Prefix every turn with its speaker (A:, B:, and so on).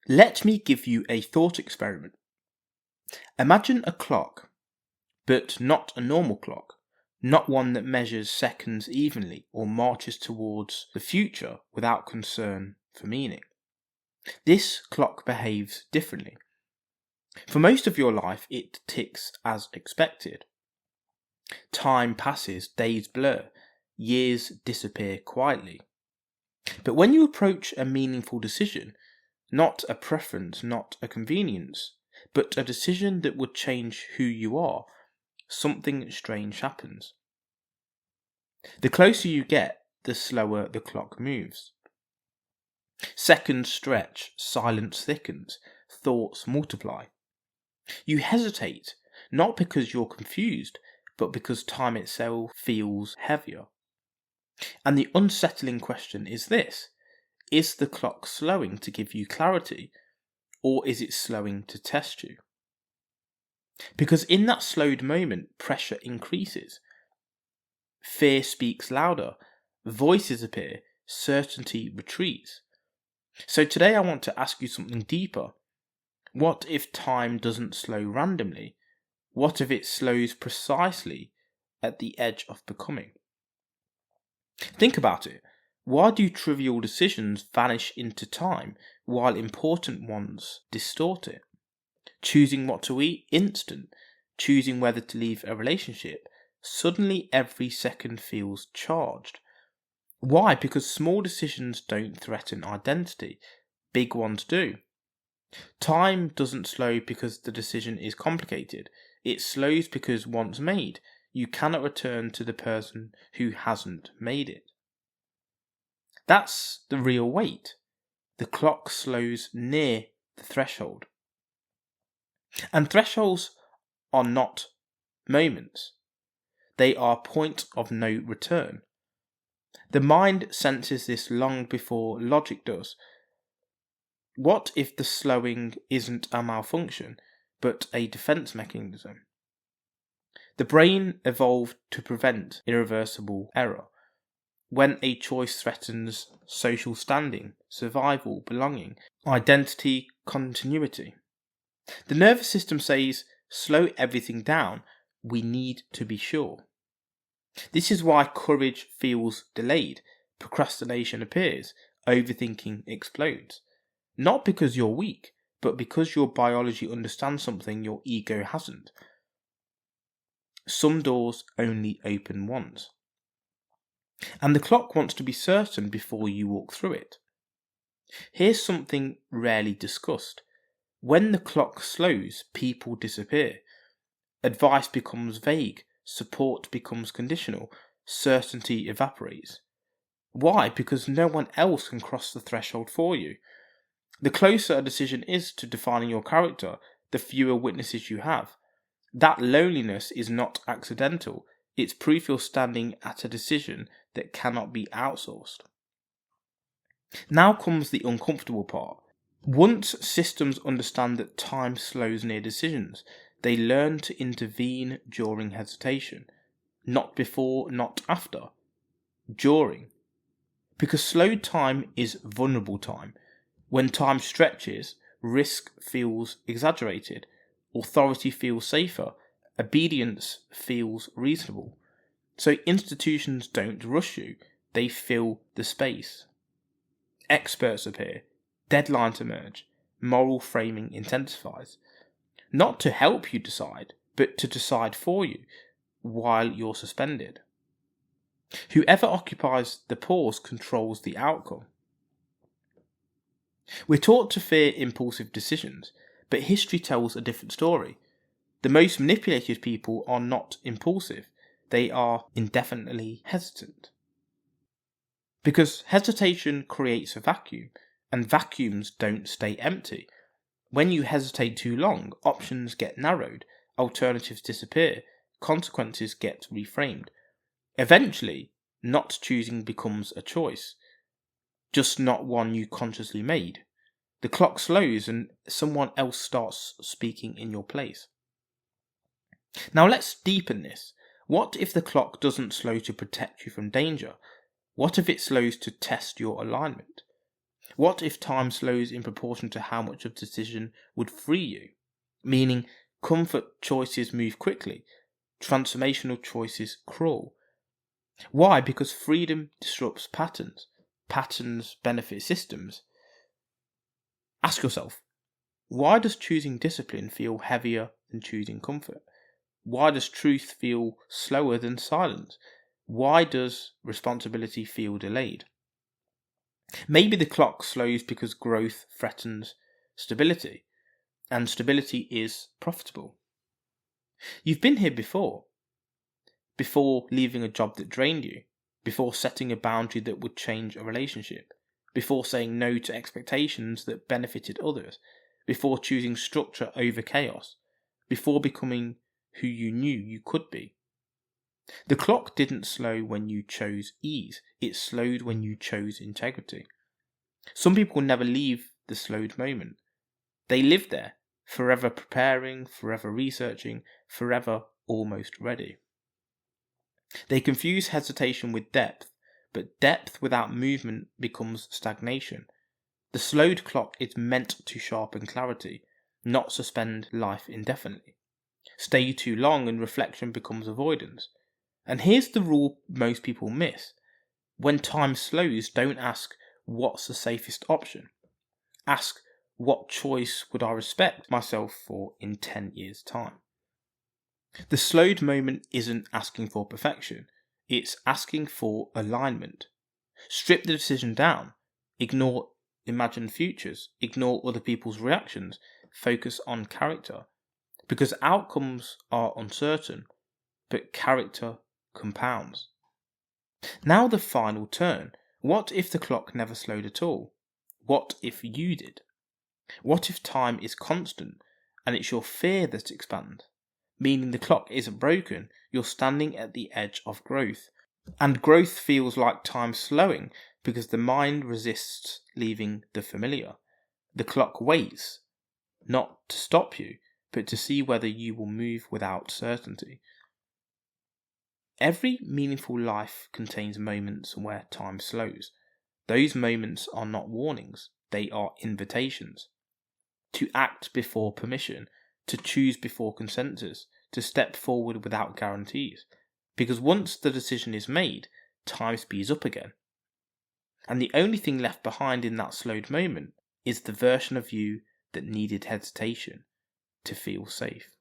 A: Let me give you a thought experiment. Imagine a clock, but not a normal clock, not one that measures seconds evenly or marches towards the future without concern for meaning. This clock behaves differently. For most of your life, it ticks as expected. Time passes, days blur, years disappear quietly. But when you approach a meaningful decision, not a preference, not a convenience, but a decision that would change who you are, something strange happens. The closer you get, the slower the clock moves. Seconds stretch, silence thickens, thoughts multiply. You hesitate, not because you're confused, but because time itself feels heavier. And the unsettling question is this: is the clock slowing to give you clarity, or is it slowing to test you? Because in that slowed moment, pressure increases. Fear speaks louder, voices appear, certainty retreats. So today I want to ask you something deeper. What if time doesn't slow randomly? What if it slows precisely at the edge of becoming? Think about it. Why do trivial decisions vanish into time while important ones distort it? Choosing what to eat, instant. Choosing whether to leave a relationship, suddenly every second feels charged. Why? Because small decisions don't threaten identity. Big ones do. Time doesn't slow because the decision is complicated. It slows because once made, you cannot return to the person who hasn't made it. That's the real weight. The clock slows near the threshold. And thresholds are not moments. They are point of no return. The mind senses this long before logic does. What if the slowing isn't a malfunction, but a defense mechanism? The brain evolved to prevent irreversible error. When a choice threatens social standing, survival, belonging, identity, continuity. The nervous system says, slow everything down, we need to be sure. This is why courage feels delayed, procrastination appears, overthinking explodes. Not because you're weak, but because your biology understands something your ego hasn't. Some doors only open once. And the clock wants to be certain before you walk through it. Here's something rarely discussed. When the clock slows, people disappear. Advice becomes vague, support becomes conditional, certainty evaporates. Why? Because no one else can cross the threshold for you. The closer a decision is to defining your character, the fewer witnesses you have. That loneliness is not accidental. It's proof you're standing at a decision that cannot be outsourced. Now comes the uncomfortable part. Once systems understand that time slows near decisions, they learn to intervene during hesitation. Not before, not after. During. Because slowed time is vulnerable time. When time stretches, risk feels exaggerated. Authority feels safer. Obedience feels reasonable. So institutions don't rush you. They fill the space. Experts appear. Deadlines emerge. Moral framing intensifies. Not to help you decide, but to decide for you while you're suspended. Whoever occupies the pause controls the outcome. We're taught to fear impulsive decisions, but history tells a different story. The most manipulated people are not impulsive, they are indefinitely hesitant. Because hesitation creates a vacuum, and vacuums don't stay empty. When you hesitate too long, options get narrowed, alternatives disappear, consequences get reframed. Eventually, not choosing becomes a choice, just not one you consciously made. The clock slows and someone else starts speaking in your place. Now let's deepen this. What if the clock doesn't slow to protect you from danger? What if it slows to test your alignment? What if time slows in proportion to how much of the decision would free you? Meaning, comfort choices move quickly, transformational choices crawl. Why? Because freedom disrupts patterns. Patterns benefit systems. Ask yourself, why does choosing discipline feel heavier than choosing comfort? Why does truth feel slower than silence? Why does responsibility feel delayed? Maybe the clock slows because growth threatens stability, and stability is profitable. You've been here before leaving a job that drained you, before setting a boundary that would change a relationship, before saying no to expectations that benefited others, before choosing structure over chaos, before becoming who you knew you could be. The clock didn't slow when you chose ease, it slowed when you chose integrity. Some people never leave the slowed moment. They live there, forever preparing, forever researching, forever almost ready. They confuse hesitation with depth, but depth without movement becomes stagnation. The slowed clock is meant to sharpen clarity, not suspend life indefinitely. Stay too long and reflection becomes avoidance. And here's the rule most people miss. When time slows, don't ask, what's the safest option? Ask, what choice would I respect myself for in 10 years' time? The slowed moment isn't asking for perfection, it's asking for alignment. Strip the decision down, ignore imagined futures, ignore other people's reactions, focus on character. Because outcomes are uncertain, but character compounds. Now the final turn. What if the clock never slowed at all? What if you did? What if time is constant and it's your fear that expands? Meaning the clock isn't broken, you're standing at the edge of growth. And growth feels like time slowing because the mind resists leaving the familiar. The clock waits, not to stop you, but to see whether you will move without certainty. Every meaningful life contains moments where time slows. Those moments are not warnings, they are invitations. To act before permission, to choose before consensus, to step forward without guarantees. Because once the decision is made, time speeds up again. And the only thing left behind in that slowed moment is the version of you that needed hesitation to feel safe.